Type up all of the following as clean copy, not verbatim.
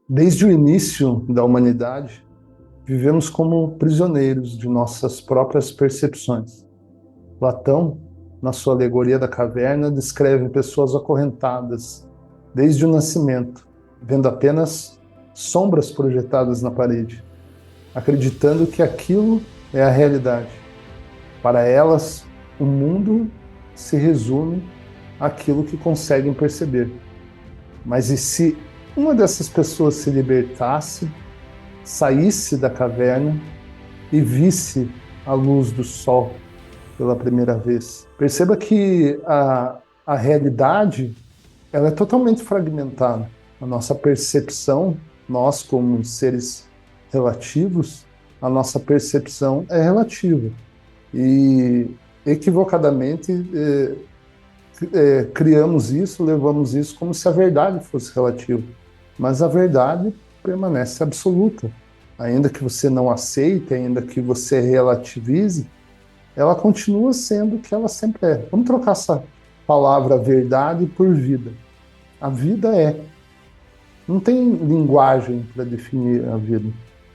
Desde o início da humanidade, vivemos como prisioneiros de nossas próprias percepções. Platão, na sua alegoria da caverna, descreve pessoas acorrentadas desde o nascimento, vendo apenas sombras projetadas na parede, acreditando que aquilo é a realidade. Para elas, o mundo se resume àquilo que conseguem perceber. Mas e se uma dessas pessoas se libertasse, saísse da caverna e visse a luz do sol pela primeira vez? Perceba que a realidade ela é totalmente fragmentada. A nossa percepção, nós como seres relativos, a nossa percepção é relativa. E equivocadamente criamos isso, levamos isso como se a verdade fosse relativa. Mas a verdade permanece absoluta. Ainda que você não aceite, ainda que você relativize, ela continua sendo o que ela sempre é. Vamos trocar essa palavra verdade por vida. A vida é. Não tem linguagem para definir a vida.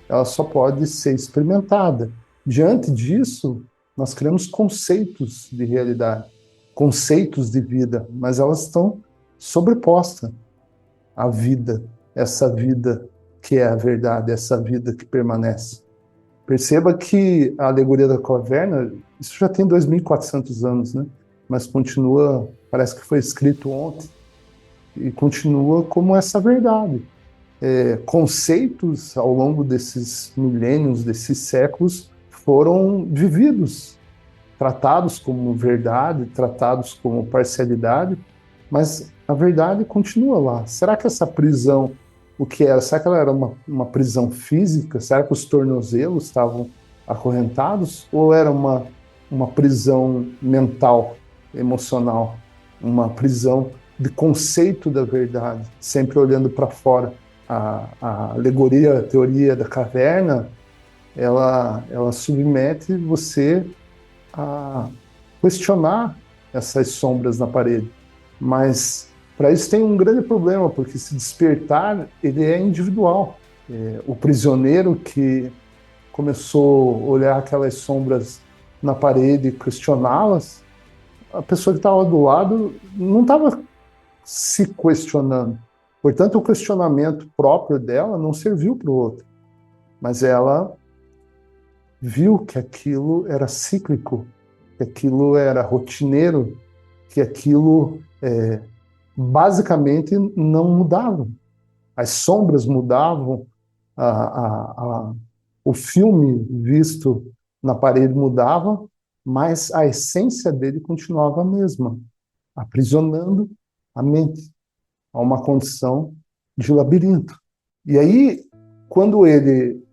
Ela só pode ser experimentada. Diante disso, nós criamos conceitos de realidade, conceitos de vida, mas elas estão sobrepostas à vida, essa vida que é a verdade, essa vida que permanece. Perceba que a alegoria da caverna, isso já tem 2.400 anos, né? Mas continua, parece que foi escrito ontem, e continua como essa verdade. Conceitos ao longo desses milênios, desses séculos, foram vividos, tratados como verdade, tratados como parcialidade, mas a verdade continua lá. Será que essa prisão, o que era? Será que ela era uma prisão física? Será que os tornozelos estavam acorrentados? Ou era uma prisão mental, emocional? Uma prisão de conceito da verdade, sempre olhando para fora. A alegoria, a teoria da caverna, ela submete você a questionar essas sombras na parede. Mas para isso tem um grande problema, porque esse despertar ele é individual. O prisioneiro que começou a olhar aquelas sombras na parede e questioná-las, a pessoa que estava do lado não estava se questionando. Portanto, o questionamento próprio dela não serviu para o outro, mas ela viu que aquilo era cíclico, que aquilo era rotineiro, que aquilo basicamente não mudava. As sombras mudavam, o filme visto na parede mudava, mas a essência dele continuava a mesma, aprisionando a mente a uma condição de labirinto. E aí, quando ele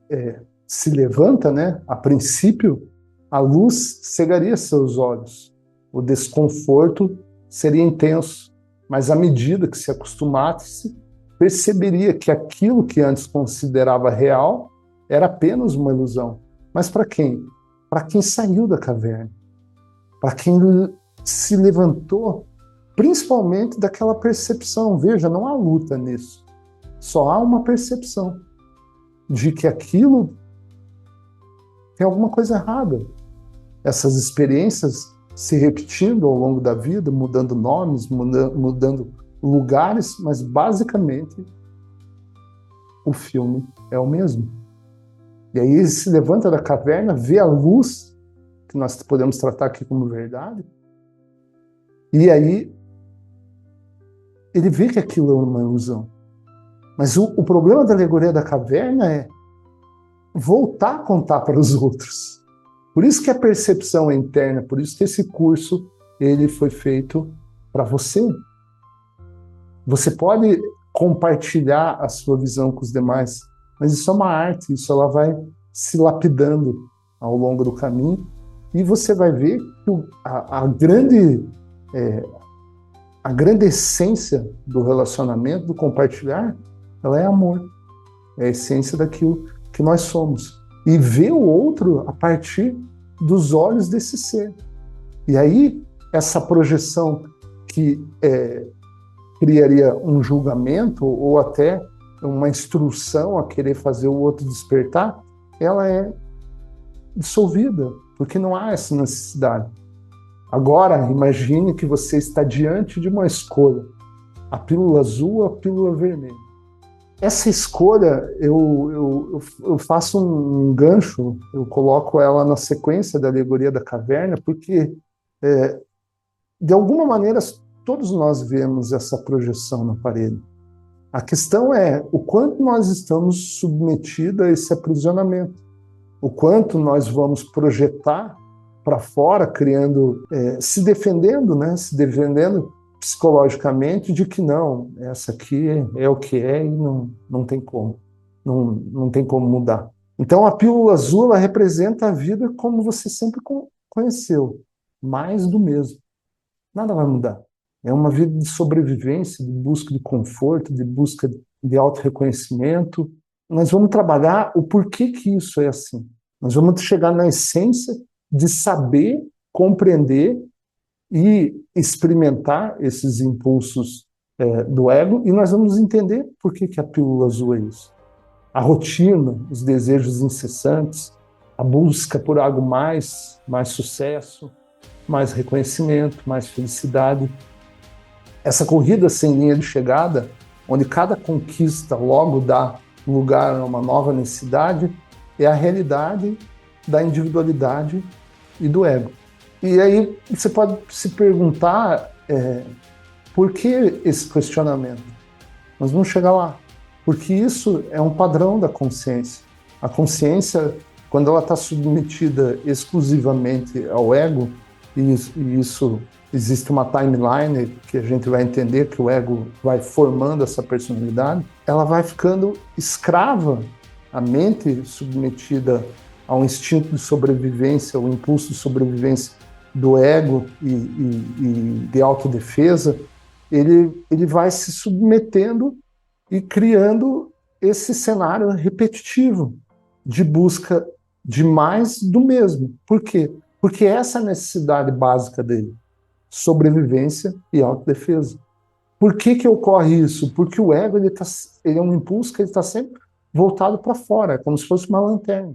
se levanta, né, a princípio, a luz cegaria seus olhos, o desconforto seria intenso, mas à medida que se acostumasse, perceberia que aquilo que antes considerava real era apenas uma ilusão. Mas para quem? Para quem saiu da caverna, para quem se levantou, principalmente daquela percepção. Veja, não há luta nisso, só há uma percepção de que aquilo tem alguma coisa errada. Essas experiências se repetindo ao longo da vida, mudando nomes, mudando lugares, mas basicamente o filme é o mesmo. E aí ele se levanta da caverna, vê a luz, que nós podemos tratar aqui como verdade, e aí ele vê que aquilo é uma ilusão. Mas o problema da alegoria da caverna é voltar a contar para os outros. Por isso que a percepção é interna, por isso que esse curso ele foi feito para você. Você pode compartilhar a sua visão com os demais, mas isso é uma arte, isso ela vai se lapidando ao longo do caminho e você vai ver que a grande essência do relacionamento, do compartilhar, ela é amor, é a essência daquilo que nós somos. E ver o outro a partir dos olhos desse ser. E aí, essa projeção que criaria um julgamento ou até uma instrução a querer fazer o outro despertar, ela é dissolvida, porque não há essa necessidade. Agora, imagine que você está diante de uma escolha, a pílula azul ou a pílula vermelha. Essa escolha, eu faço um gancho, eu coloco ela na sequência da alegoria da caverna, porque, de alguma maneira, todos nós vemos essa projeção na parede. A questão é o quanto nós estamos submetidos a esse aprisionamento, o quanto nós vamos projetar para fora, criando, se defendendo, né? Se defendendo psicologicamente de que não, essa aqui é o que é e não tem como, não tem como mudar. Então a pílula azul, ela representa a vida como você sempre conheceu, mais do mesmo. Nada vai mudar. É uma vida de sobrevivência, de busca de conforto, de busca de autorreconhecimento. Nós vamos trabalhar o porquê que isso é assim. Nós vamos chegar na essência de saber, compreender e experimentar esses impulsos do ego, e nós vamos entender por que a pílula azul é isso. A rotina, os desejos incessantes, a busca por algo mais sucesso, mais reconhecimento, mais felicidade. Essa corrida sem linha de chegada, onde cada conquista logo dá lugar a uma nova necessidade, é a realidade da individualidade e do ego. E aí você pode se perguntar por que esse questionamento? Nós vamos chegar lá. Porque isso é um padrão da consciência. A consciência, quando ela está submetida exclusivamente ao ego, e isso existe uma timeline que a gente vai entender que o ego vai formando essa personalidade, ela vai ficando escrava, a mente submetida ao instinto de sobrevivência, ao impulso de sobrevivência do ego e de autodefesa, ele vai se submetendo e criando esse cenário repetitivo de busca de mais do mesmo. Por quê? Porque essa é a necessidade básica dele, sobrevivência e autodefesa. Por que ocorre isso? Porque o ego ele é um impulso que ele está sempre voltado para fora, é como se fosse uma lanterna.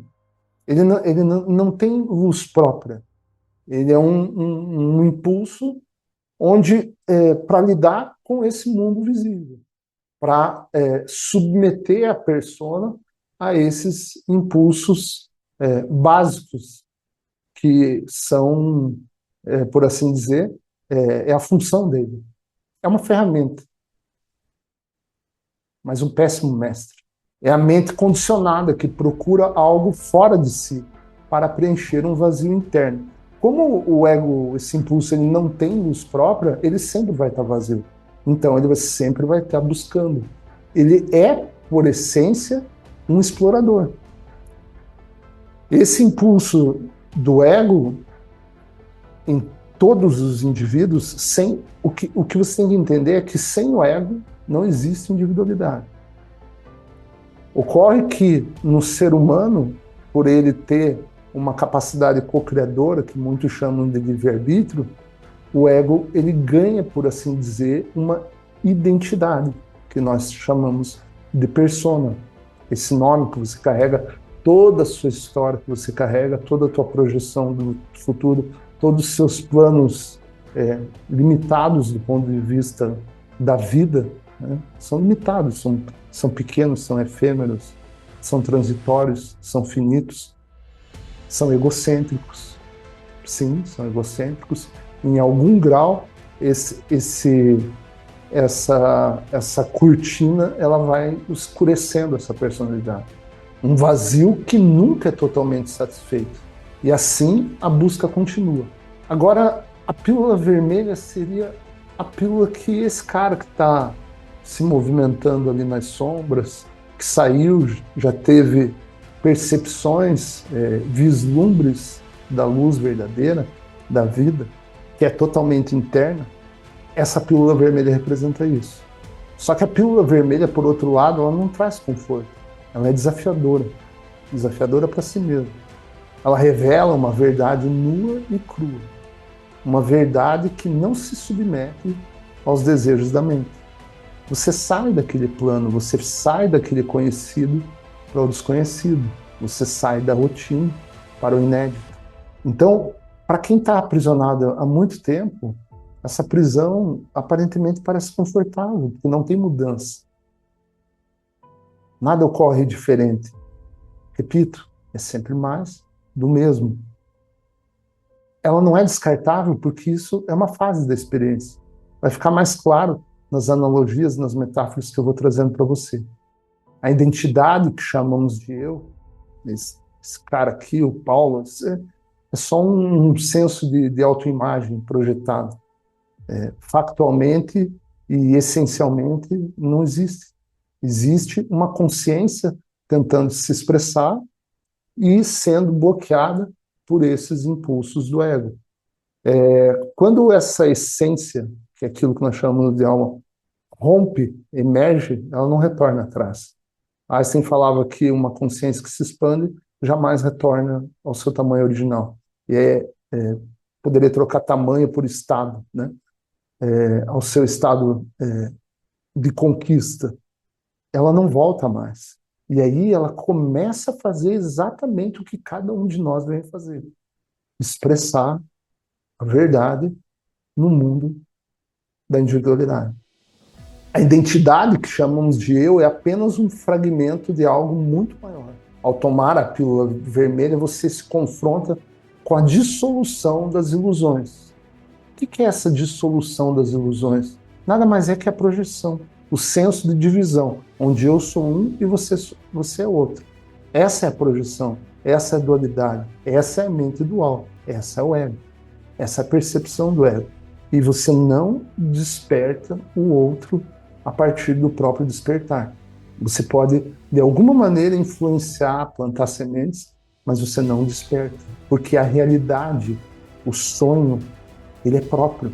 Ele não tem luz própria. Ele é um impulso onde para lidar com esse mundo visível, para submeter a persona a esses impulsos básicos que são, por assim dizer, é a função dele. É uma ferramenta, mas um péssimo mestre. É a mente condicionada que procura algo fora de si para preencher um vazio interno. Como o ego, esse impulso, ele não tem luz própria, ele sempre vai estar vazio. Então, ele sempre vai estar buscando. Ele é, por essência, um explorador. Esse impulso do ego, em todos os indivíduos, o que você tem que entender é que sem o ego não existe individualidade. Ocorre que no ser humano, por ele ter uma capacidade co-criadora, que muitos chamam de livre-arbítrio, o ego ele ganha, por assim dizer, uma identidade, que nós chamamos de persona. Esse nome que você carrega, toda a sua história que você carrega, toda a tua projeção do futuro, todos os seus planos limitados do ponto de vista da vida, né, são limitados, são pequenos, são efêmeros, são transitórios, são finitos, são egocêntricos. Sim, são egocêntricos. Em algum grau, essa cortina ela vai escurecendo essa personalidade. Um vazio que nunca é totalmente satisfeito. E assim a busca continua. Agora, a pílula vermelha seria a pílula que esse cara que está se movimentando ali nas sombras, que saiu, já teve percepções, vislumbres da luz verdadeira, da vida, que é totalmente interna, essa pílula vermelha representa isso. Só que a pílula vermelha, por outro lado, ela não traz conforto. Ela é desafiadora para si mesma. Ela revela uma verdade nua e crua. Uma verdade que não se submete aos desejos da mente. você sai daquele plano, você sai daquele conhecido para o desconhecido, você sai da rotina para o inédito. Então, para quem está aprisionado há muito tempo, essa prisão aparentemente parece confortável, porque não tem mudança. Nada ocorre diferente. Repito, é sempre mais do mesmo. Ela não é descartável porque isso é uma fase da experiência. Vai ficar mais claro nas analogias, nas metáforas que eu vou trazendo para você. A identidade que chamamos de eu, esse cara aqui, o Paulo, é só um senso de autoimagem projetado. Factualmente e essencialmente não existe. Existe uma consciência tentando se expressar e sendo bloqueada por esses impulsos do ego. Quando essa essência, que é aquilo que nós chamamos de alma, rompe, emerge, ela não retorna atrás. Einstein falava que uma consciência que se expande jamais retorna ao seu tamanho original. E poderia trocar tamanho por estado, né? Ao seu estado de conquista. Ela não volta mais. E aí ela começa a fazer exatamente o que cada um de nós vem fazer. Expressar a verdade no mundo da individualidade. A identidade que chamamos de eu é apenas um fragmento de algo muito maior. Ao tomar a pílula vermelha, você se confronta com a dissolução das ilusões. O que é essa dissolução das ilusões? Nada mais é que a projeção, o senso de divisão, onde eu sou um e você é outro. Essa é a projeção, essa é a dualidade, essa é a mente dual, essa é o ego, essa é a percepção do ego. E você não desperta o outro a partir do próprio despertar. Você pode, de alguma maneira, influenciar, plantar sementes, mas você não desperta. Porque a realidade, o sonho, ele é próprio.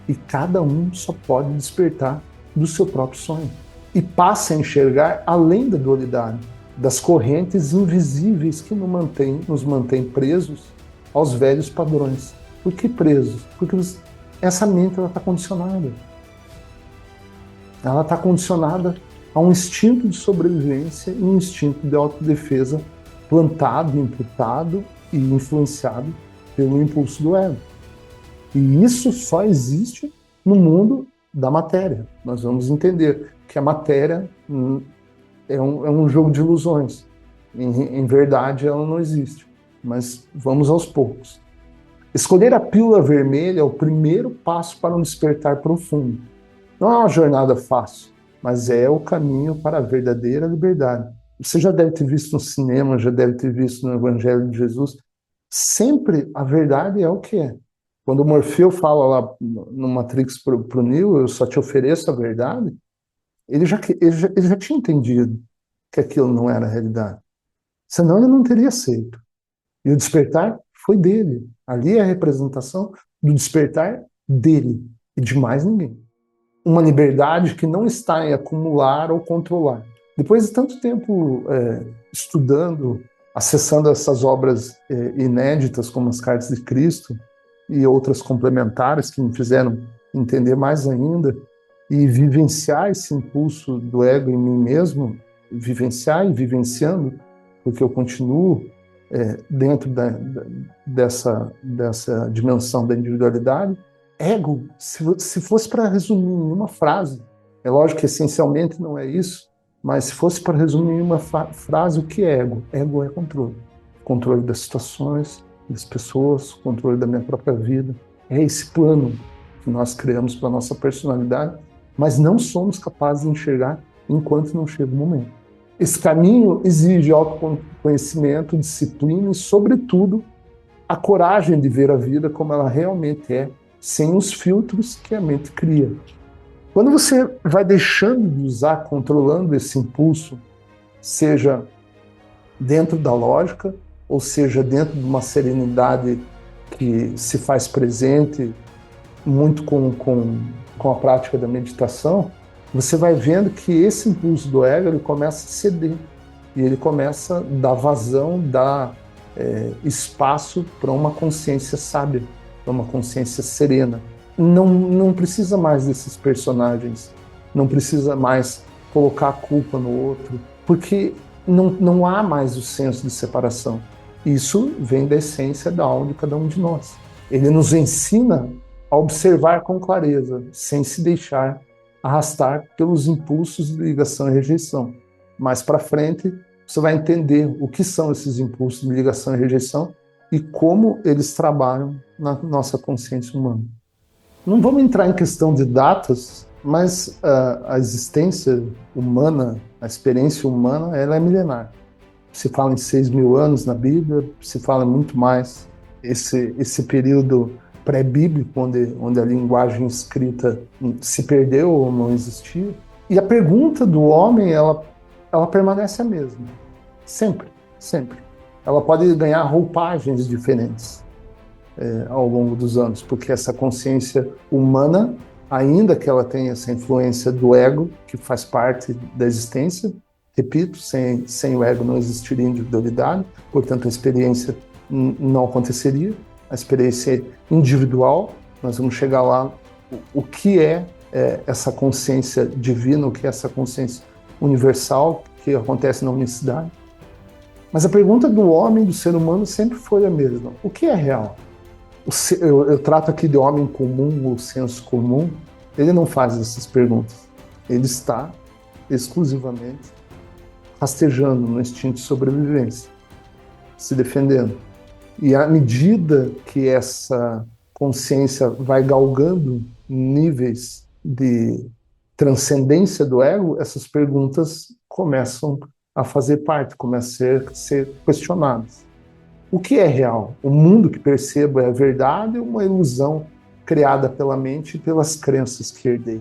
E cada um só pode despertar do seu próprio sonho. E passa a enxergar além da dualidade, das correntes invisíveis que nos mantêm presos aos velhos padrões. Por que presos? Porque essa mente está condicionada. Ela está condicionada a um instinto de sobrevivência e um instinto de autodefesa plantado, imputado e influenciado pelo impulso do ego. E isso só existe no mundo da matéria. Nós vamos entender que a matéria é um jogo de ilusões. Em verdade, ela não existe. Mas vamos aos poucos. Escolher a pílula vermelha é o primeiro passo para um despertar profundo. Não é uma jornada fácil, mas é o caminho para a verdadeira liberdade. Você já deve ter visto no cinema, já deve ter visto no Evangelho de Jesus. Sempre a verdade é o que é. Quando o Morfeu fala lá no Matrix para o Neo, eu só te ofereço a verdade, ele já tinha entendido que aquilo não era a realidade. Senão ele não teria aceito. E o despertar foi dele. Ali é a representação do despertar dele e de mais ninguém. Uma liberdade que não está em acumular ou controlar. Depois de tanto tempo estudando, acessando essas obras inéditas, como as Cartas de Cristo e outras complementares que me fizeram entender mais ainda e vivenciar esse impulso do ego em mim mesmo, vivenciar e vivenciando, porque eu continuo dentro dessa dimensão da individualidade. Ego, se fosse para resumir em uma frase, é lógico que essencialmente não é isso, mas se fosse para resumir em uma frase, o que é ego? Ego é controle. Controle das situações, das pessoas, controle da minha própria vida. É esse plano que nós criamos para a nossa personalidade, mas não somos capazes de enxergar enquanto não chega o momento. Esse caminho exige autoconhecimento, disciplina e, sobretudo, a coragem de ver a vida como ela realmente é, sem os filtros que a mente cria. Quando você vai deixando de usar, controlando esse impulso, seja dentro da lógica, ou seja dentro de uma serenidade que se faz presente muito com a prática da meditação, você vai vendo que esse impulso do ego ele começa a ceder e ele começa a dar vazão, dar espaço para uma consciência sábia, para uma consciência serena. Não precisa mais desses personagens não precisa mais colocar a culpa no outro, porque não há mais o senso de separação. Isso vem da essência da alma de cada um de nós. Ele nos ensina a observar com clareza, sem se deixar arrastar pelos impulsos de ligação e rejeição. Mais para frente, você vai entender o que são esses impulsos de ligação e rejeição e como eles trabalham na nossa consciência humana. Não vamos entrar em questão de datas, mas a existência humana, a experiência humana, ela é milenar. Se fala em 6.000 anos na Bíblia, se fala muito mais. Esse período pré-bíblico, onde a linguagem escrita se perdeu ou não existia. E a pergunta do homem, ela permanece a mesma. Sempre, sempre. Ela pode ganhar roupagens diferentes ao longo dos anos, porque essa consciência humana, ainda que ela tenha essa influência do ego, que faz parte da existência, repito, sem o ego não existiria individualidade, portanto a experiência não aconteceria, a experiência individual, nós vamos chegar lá, o que é essa consciência divina, o que é essa consciência universal, que acontece na unicidade. Mas a pergunta do homem, do ser humano, sempre foi a mesma. O que é real? Eu trato aqui de homem comum, ou senso comum, ele não faz essas perguntas. Ele está exclusivamente rastejando no instinto de sobrevivência, se defendendo. E à medida que essa consciência vai galgando níveis de transcendência do ego, essas perguntas começam a fazer parte, começam a ser questionadas. O que é real? O mundo que percebo é a verdade ou uma ilusão criada pela mente e pelas crenças que herdei?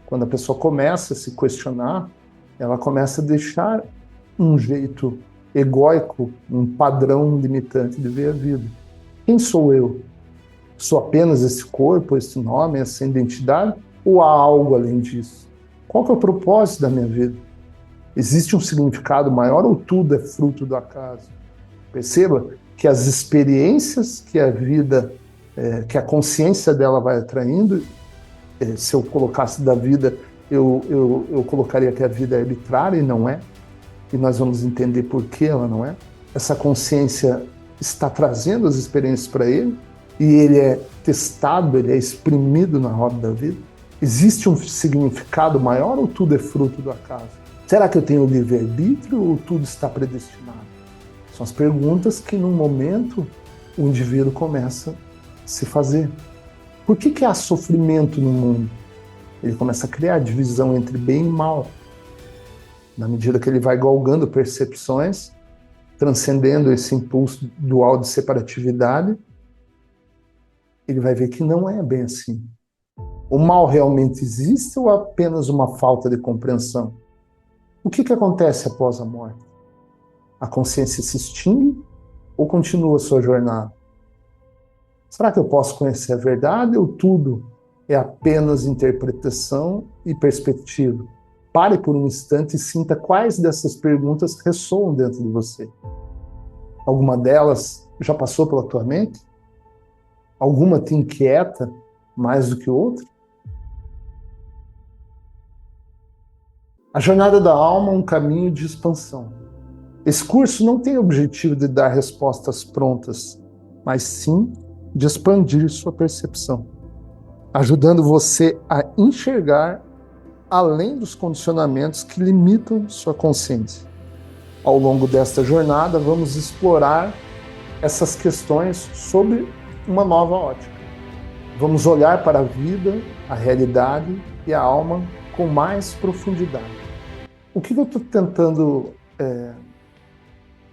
Quando a pessoa começa a se questionar, ela começa a deixar um jeito egóico, um padrão limitante de ver a vida. Quem sou eu? Sou apenas esse corpo, esse nome, essa identidade? Ou há algo além disso? Qual que é o propósito da minha vida? Existe um significado maior ou tudo é fruto do acaso? Perceba que as experiências que a vida, que a consciência dela vai atraindo, se eu colocasse da vida, eu colocaria que a vida é arbitrária e não é. E nós vamos entender por que ela não é. Essa consciência está trazendo as experiências para ele e ele é testado, ele é exprimido na roda da vida. Existe um significado maior ou tudo é fruto do acaso? Será que eu tenho livre-arbítrio ou tudo está predestinado? São as perguntas que, num momento, o indivíduo começa a se fazer. Por que há sofrimento no mundo? Ele começa a criar divisão entre bem e mal. Na medida que ele vai galgando percepções, transcendendo esse impulso dual de separatividade, ele vai ver que não é bem assim. O mal realmente existe ou apenas uma falta de compreensão? O que acontece após a morte? A consciência se extingue ou continua a sua jornada? Será que eu posso conhecer a verdade ou tudo é apenas interpretação e perspectiva? Pare por um instante e sinta quais dessas perguntas ressoam dentro de você. Alguma delas já passou pela tua mente? Alguma te inquieta mais do que outra? A jornada da alma é um caminho de expansão. Esse curso não tem o objetivo de dar respostas prontas, mas sim de expandir sua percepção, ajudando você a enxergar além dos condicionamentos que limitam sua consciência. Ao longo desta jornada, vamos explorar essas questões sob uma nova ótica. Vamos olhar para a vida, a realidade e a alma com mais profundidade. O que eu estou tentando,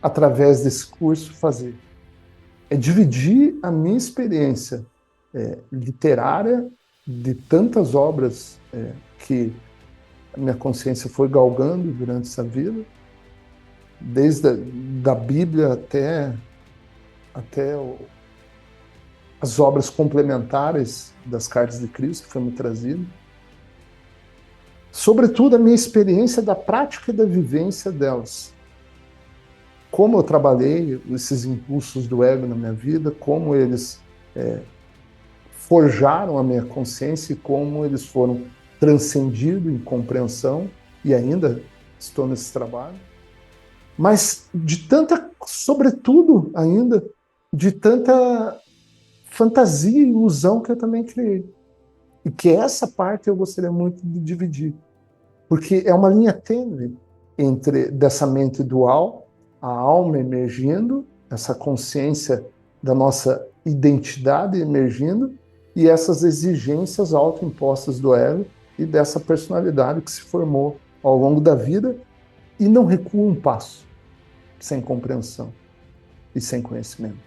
através desse curso, fazer? É dividir a minha experiência literária de tantas obras que a minha consciência foi galgando durante essa vida, desde da Bíblia até as obras complementares das cartas de Cristo que foi me trazido. Sobretudo a minha experiência da prática e da vivência delas. Como eu trabalhei esses impulsos do ego na minha vida, como eles forjaram a minha consciência e como eles foram transcendido em compreensão, e ainda estou nesse trabalho, mas de tanta, sobretudo ainda, de tanta fantasia e ilusão que eu também criei. E que essa parte eu gostaria muito de dividir, porque é uma linha tênue entre dessa mente dual, a alma emergindo, essa consciência da nossa identidade emergindo, e essas exigências autoimpostas do ego e dessa personalidade que se formou ao longo da vida e não recua um passo sem compreensão e sem conhecimento.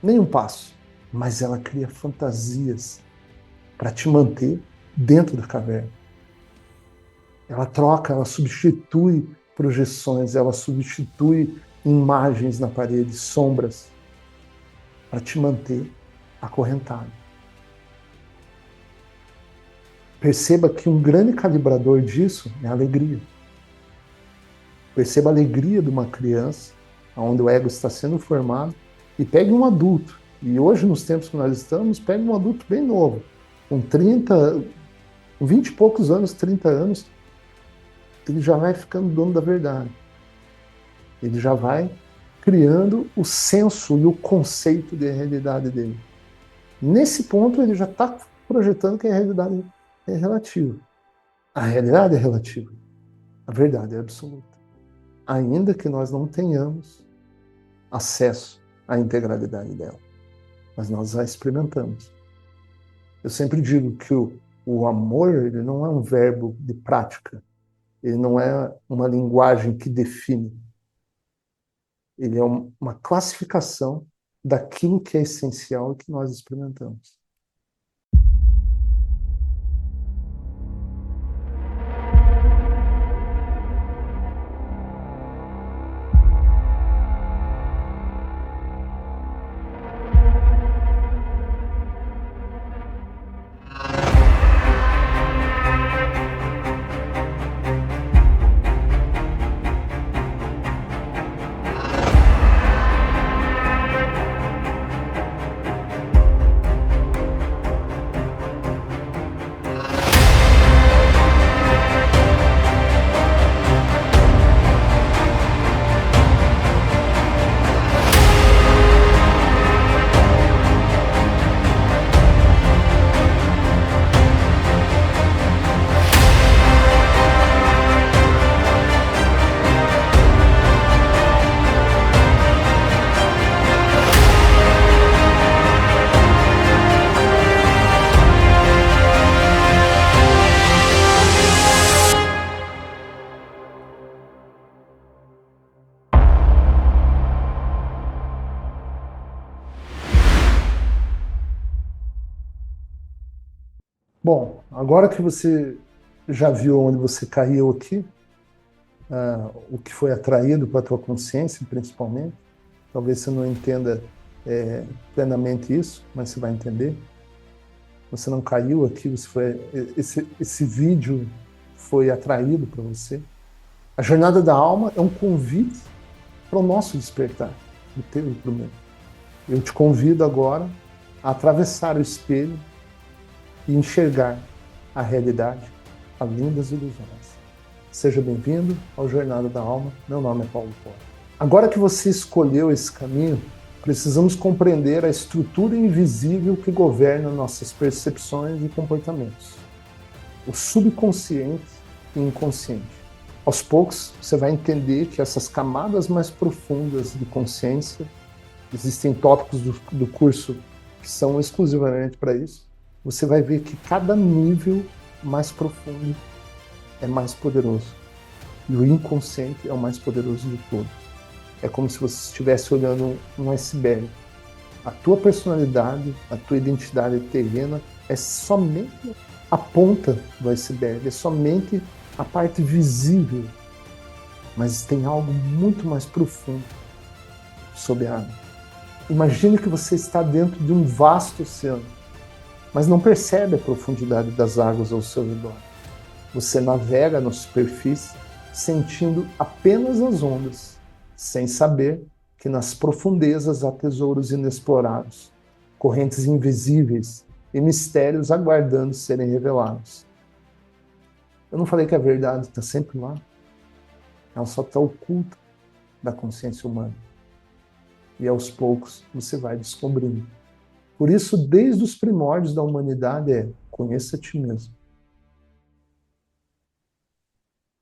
Nem um passo, mas ela cria fantasias para te manter dentro da caverna. Ela troca, ela substitui projeções, ela substitui imagens na parede, sombras, para te manter acorrentado. Perceba que um grande calibrador disso é a alegria. Perceba a alegria de uma criança, onde o ego está sendo formado, e pegue um adulto. E hoje, nos tempos que nós estamos, pegue um adulto bem novo, com 20 e poucos anos, 30 anos, ele já vai ficando dono da verdade. Ele já vai criando o senso e o conceito de realidade dele. Nesse ponto, ele já está projetando que a realidade é relativa. A realidade é relativa. A verdade é absoluta. Ainda que nós não tenhamos acesso à integralidade dela. Mas nós a experimentamos. Eu sempre digo que o amor, ele não é um verbo de prática. Ele não é uma linguagem que define. Ele é uma classificação daquilo que é essencial e que nós experimentamos. Bom, agora que você já viu onde você caiu aqui, o que foi atraído para a tua consciência, principalmente, talvez você não entenda plenamente isso, mas você vai entender. Você não caiu aqui, esse vídeo foi atraído para você. A jornada da alma é um convite para o nosso despertar, do teu e para o meu. Eu te convido agora a atravessar o espelho e enxergar a realidade além das ilusões. Seja bem-vindo ao Jornada da Alma. Meu nome é Paulo Porta. Agora que você escolheu esse caminho, precisamos compreender a estrutura invisível que governa nossas percepções e comportamentos. O subconsciente e inconsciente. Aos poucos, você vai entender que essas camadas mais profundas de consciência, existem tópicos do curso que são exclusivamente para isso, você vai ver que cada nível mais profundo é mais poderoso. E o inconsciente é o mais poderoso de todos. É como se você estivesse olhando um iceberg. A tua personalidade, a tua identidade terrena é somente a ponta do iceberg, é somente a parte visível. Mas tem algo muito mais profundo sob a água. Imagine que você está dentro de um vasto oceano, mas não percebe a profundidade das águas ao seu redor. Você navega na superfície, sentindo apenas as ondas, sem saber que nas profundezas há tesouros inexplorados, correntes invisíveis e mistérios aguardando serem revelados. Eu não falei que a verdade está sempre lá. Ela só está oculta da consciência humana. E aos poucos você vai descobrindo. Por isso, desde os primórdios da humanidade conheça a ti mesmo.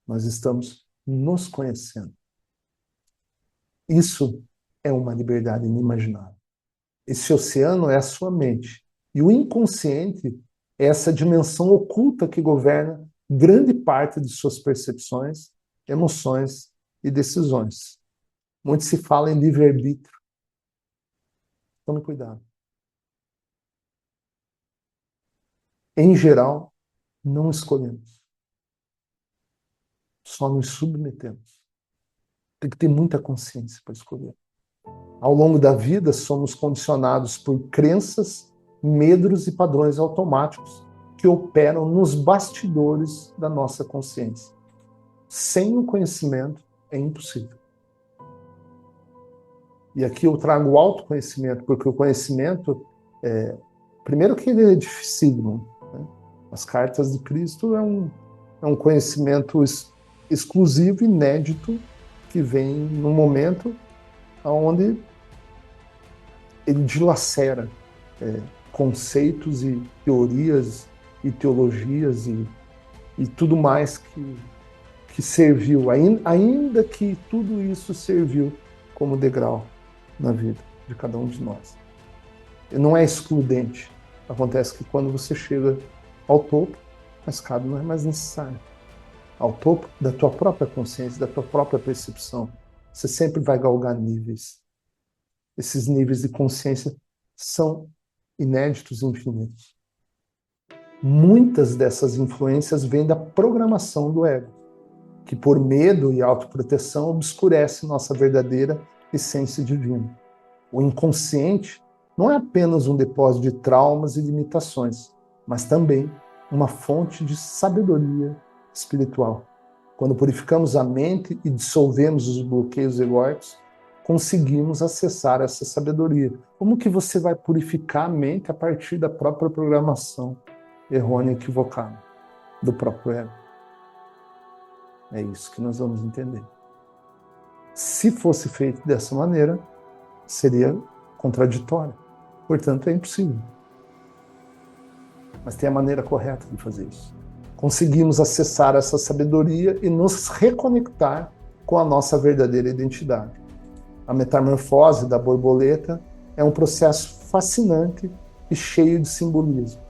Nós estamos nos conhecendo. Isso é uma liberdade inimaginável. Esse oceano é a sua mente. E o inconsciente é essa dimensão oculta que governa grande parte de suas percepções, emoções e decisões. Muito se fala em livre-arbítrio. Tome cuidado. Em geral, não escolhemos. Só nos submetemos. Tem que ter muita consciência para escolher. Ao longo da vida, somos condicionados por crenças, medos e padrões automáticos que operam nos bastidores da nossa consciência. Sem o conhecimento, é impossível. E aqui eu trago o autoconhecimento, porque o conhecimento, primeiro que ele é dificílimo, né? As cartas de Cristo é um conhecimento exclusivo, inédito, que vem num momento onde ele dilacera conceitos e teorias e teologias e tudo mais que serviu, ainda que tudo isso serviu como degrau na vida de cada um de nós. E não é excludente. Acontece que quando você chega ao topo, a escada não é mais necessária. Ao topo da tua própria consciência, da tua própria percepção, você sempre vai galgar níveis. Esses níveis de consciência são inéditos e infinitos. Muitas dessas influências vêm da programação do ego, que por medo e autoproteção obscurece nossa verdadeira essência divina. O inconsciente não é apenas um depósito de traumas e limitações, mas também uma fonte de sabedoria espiritual. Quando purificamos a mente e dissolvemos os bloqueios egóicos, conseguimos acessar essa sabedoria. Como que você vai purificar a mente a partir da própria programação errônea e equivocada do próprio ego? É isso que nós vamos entender. Se fosse feito dessa maneira, seria contraditório. Portanto, é impossível. Mas tem a maneira correta de fazer isso. Conseguimos acessar essa sabedoria e nos reconectar com a nossa verdadeira identidade. A metamorfose da borboleta é um processo fascinante e cheio de simbolismo.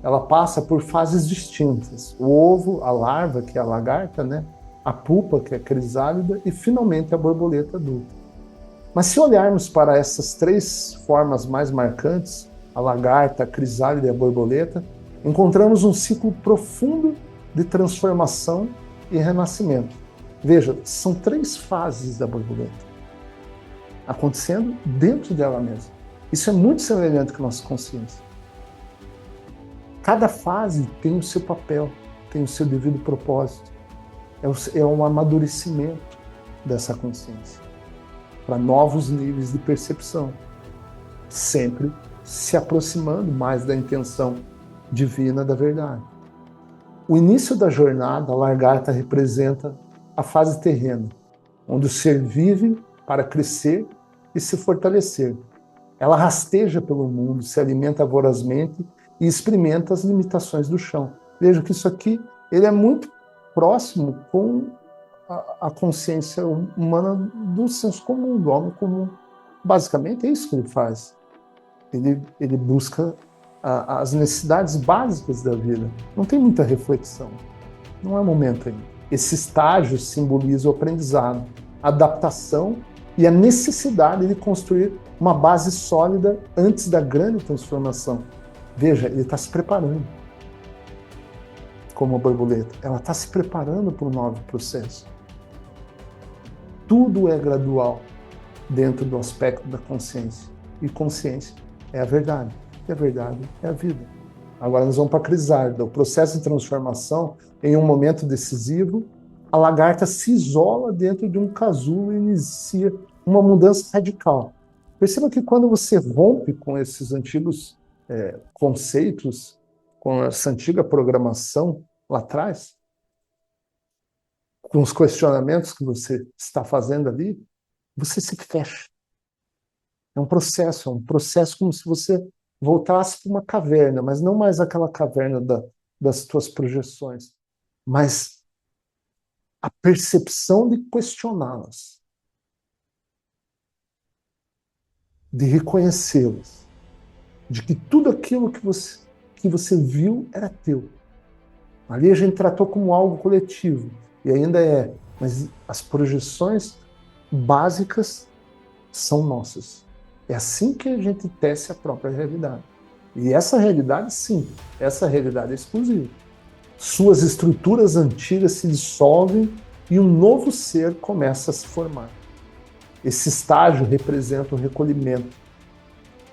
Ela passa por fases distintas. O ovo, a larva, que é a lagarta, né? A pupa, que é a crisálida, e finalmente a borboleta adulta. Mas se olharmos para essas três formas mais marcantes, a lagarta, a crisálida e a borboleta, encontramos um ciclo profundo de transformação e renascimento. Veja, são três fases da borboleta acontecendo dentro dela mesma. Isso é muito semelhante com a nossa consciência. Cada fase tem o seu papel, tem o seu devido propósito. É um amadurecimento dessa consciência para novos níveis de percepção, sempre se aproximando mais da intenção divina da verdade. O início da jornada, a lagarta representa a fase terrena, onde o ser vive para crescer e se fortalecer. Ela rasteja pelo mundo, se alimenta vorazmente e experimenta as limitações do chão. Veja que isso aqui ele é muito próximo com a consciência humana do senso comum, do homem comum. Basicamente é isso que ele faz. Ele busca as necessidades básicas da vida. Não tem muita reflexão. Não é momento ainda. Esse estágio simboliza o aprendizado, a adaptação e a necessidade de construir uma base sólida antes da grande transformação. Veja, ele está se preparando. Como a borboleta, ela está se preparando para um novo processo. Tudo é gradual dentro do aspecto da consciência. E consciência é a verdade. E a verdade é a vida. Agora nós vamos para a crisálida. O processo de transformação, em um momento decisivo, a lagarta se isola dentro de um casulo e inicia uma mudança radical. Perceba que quando você rompe com esses antigos conceitos, com essa antiga programação lá atrás, com os questionamentos que você está fazendo ali, você se fecha. É um processo como se você voltasse para uma caverna, mas não mais aquela caverna das tuas projeções, mas a percepção de questioná-las, de reconhecê-las, de que tudo aquilo que você viu era teu. Ali a gente tratou como algo coletivo, e ainda é, mas as projeções básicas são nossas. É assim que a gente tece a própria realidade. E essa realidade, sim, essa realidade é exclusiva. Suas estruturas antigas se dissolvem e um novo ser começa a se formar. Esse estágio representa o recolhimento,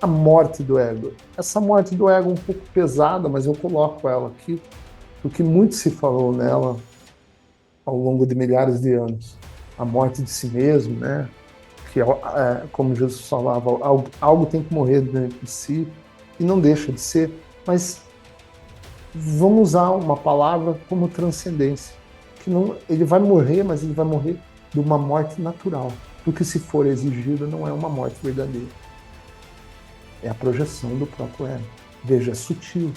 a morte do ego. Essa morte do ego é um pouco pesada, mas eu coloco ela aqui, porque muito se falou nela ao longo de milhares de anos. A morte de si mesmo, né? Que como Jesus falava, algo tem que morrer dentro de si, e não deixa de ser, mas vamos usar uma palavra como transcendência, que não, ele vai morrer, mas ele vai morrer de uma morte natural, porque se for exigida não é uma morte verdadeira, é a projeção do próprio ego. Veja, é sutil.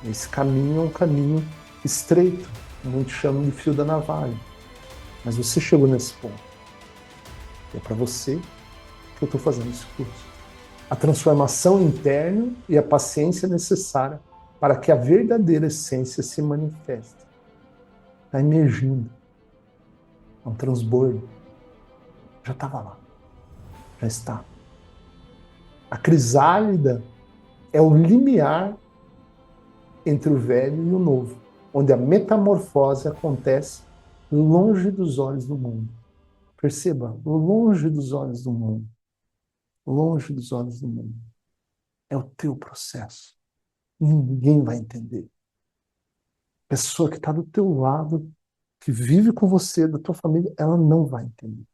Esse caminho é um caminho estreito, muitos chamam de fio da navalha, mas você chegou nesse ponto. É para você que eu estou fazendo esse curso. A transformação interna e a paciência necessária para que a verdadeira essência se manifeste. Está emergindo. É um transbordo. Já estava lá. Já está. A crisálida é o limiar entre o velho e o novo, onde a metamorfose acontece longe dos olhos do mundo. Perceba, longe dos olhos do mundo. Longe dos olhos do mundo. É o teu processo. Ninguém vai entender. A pessoa que está do teu lado, que vive com você, da tua família, ela não vai entender.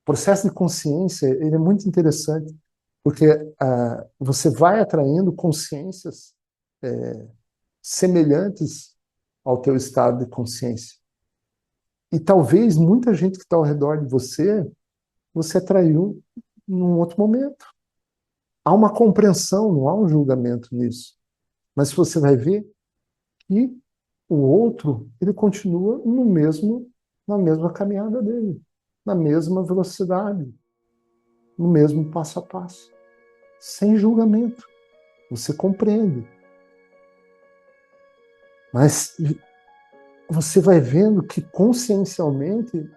O processo de consciência, ele é muito interessante, porque você vai atraindo consciências semelhantes ao teu estado de consciência. E talvez muita gente que está ao redor de você, você atraiu num outro momento. Há uma compreensão, não há um julgamento nisso. Mas você vai ver que o outro, ele continua na mesma caminhada dele, na mesma velocidade, no mesmo passo a passo, sem julgamento. Você compreende. Mas você vai vendo que consciencialmente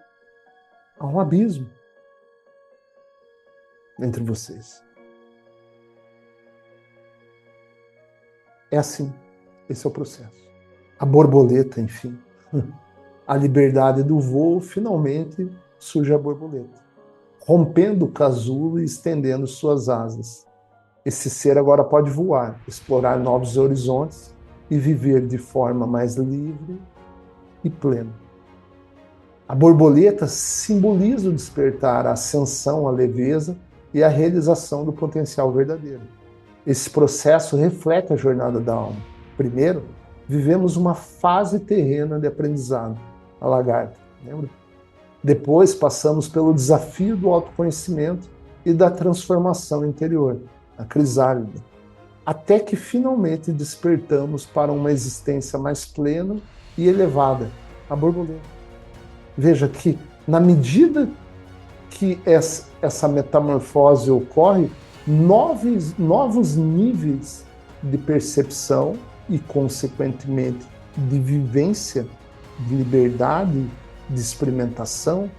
há um abismo entre vocês. É assim, esse é o processo. A borboleta, enfim. A liberdade do voo, finalmente surge a borboleta, rompendo o casulo e estendendo suas asas. Esse ser agora pode voar, explorar novos horizontes e viver de forma mais livre e plena. A borboleta simboliza o despertar, a ascensão, a leveza e a realização do potencial verdadeiro. Esse processo reflete a jornada da alma. Primeiro, vivemos uma fase terrena de aprendizado, a lagarta, lembra? Depois, passamos pelo desafio do autoconhecimento e da transformação interior, a crisálida, até que finalmente despertamos para uma existência mais plena e elevada, a borboleta. Veja que, na medida que essa metamorfose ocorre, novos níveis de percepção e, consequentemente, de vivência, de liberdade, de experimentação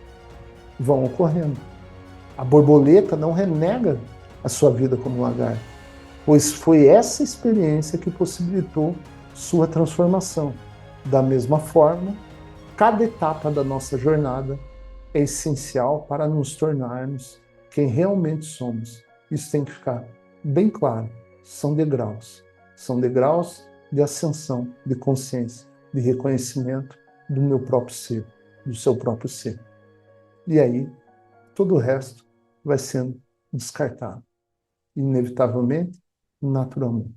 vão ocorrendo. A borboleta não renega a sua vida como lagarto, pois foi essa experiência que possibilitou sua transformação. Da mesma forma, cada etapa da nossa jornada é essencial para nos tornarmos quem realmente somos. Isso tem que ficar bem claro. São degraus de ascensão, de consciência, de reconhecimento do meu próprio ser, do seu próprio ser. E aí, todo o resto vai sendo descartado, inevitavelmente, naturalmente.